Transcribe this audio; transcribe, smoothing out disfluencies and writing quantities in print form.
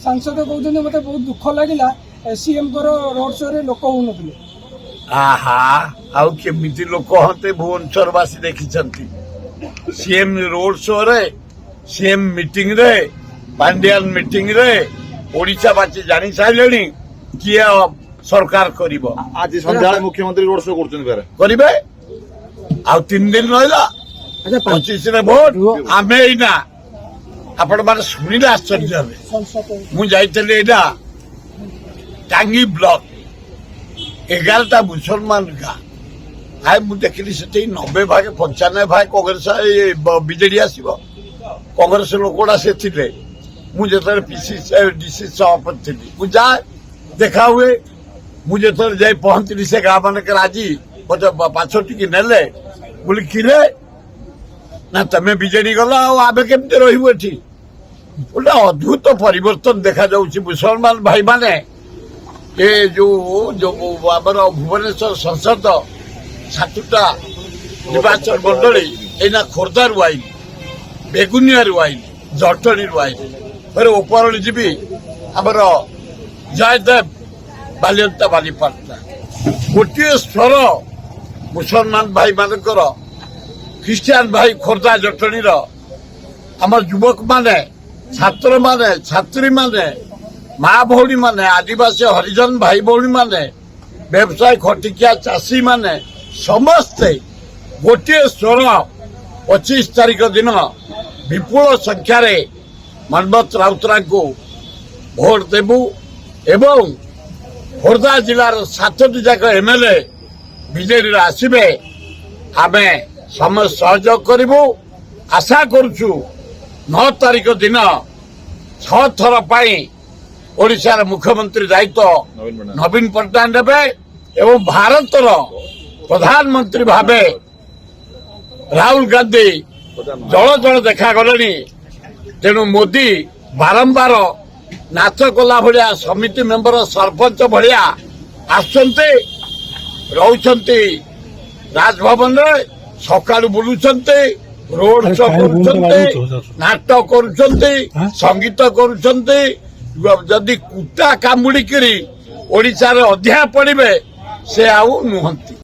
सांसद कहते मत बहुत दुख लगे सीएम रोड शो रे लोक हो नथिले आहा आउ केमिति लोक हते भुवनेश्वरवासी देखिछंती सीएम रोड शो रे सीएम मीटिंग रे पांडियान मीटिंग रे ओडिशावासी जानी साइलेनी किए सरकार करिवो आज संध्या मुख्यमंत्री रोड शो करिवे आउ 3 दिन रहिला 25 रे भोट आमे इना आपण माने सुनिले आश्चर्य हबे मु जाइतले एडा टांगी ब्लॉक 11टा मुसलमान का आए मु देखली से 90 भाग 95 भाग कांग्रेस बीजेडी आसीबो कांग्रेस लोकड़ा से थिले मु जेतर पीसी डीसी सभापति थी मु जा देखा हुए मु जेतर जाई पहुंचली से गाँव मान के राजी मत पाछ टिकी नेले बोली किरे ना तमे बीजेडी गला आबे केमते रहिबो एठी गोटे अद्भुत परिवर्तन देखा जाउछि मुसलमान भाई माने ये जो आमर भुवनेश्वर संसद 7टा निर्वाचन मंडली एना खोर्धार आईन बेगुनियार आईन जटणी आईन फिर ऊपर जीवी आमर जयदेव बालियंता बालीपाटा गोटे स्वर मुसलमान भाई मानकर ख्रिस्टियान भाई खोर्धा जटणी आमर युवक माने छात्र माने छात्री माने माँ भौणी माने आदिवासी हरिजन भाई भौणी माने व्यवसाय खटिकिया चाषी माने समस्ते गोटे स्वर 25 तारीख दिन विपुल संख्यार मनमथ राउतरा को भोट देबू एवं खोर्धा जिलार 7टी जाक एमएलए बीजेडी आसबे आमे समस्त सहयोग करूँ आशा करुचु 9 तारीख दिन 6 थर पाई ओडिशार मुख्यमंत्री दायित्व नवीन पट्टनायक नेबे एवं भारतर प्रधानमंत्री भावे राहुल गांधी जल जल देखा गले तेणु मोदी बारंबार नाच कला भाया समिति मेंबर सरपंच भाया आसते रहते राजभवन सका बुलूंटे रोड शो नाटक करुंटे संगीत करुंटे जदि कुटा कामुड़ी ओडिशा रे अध्याय पड़े से आउ नुहंती।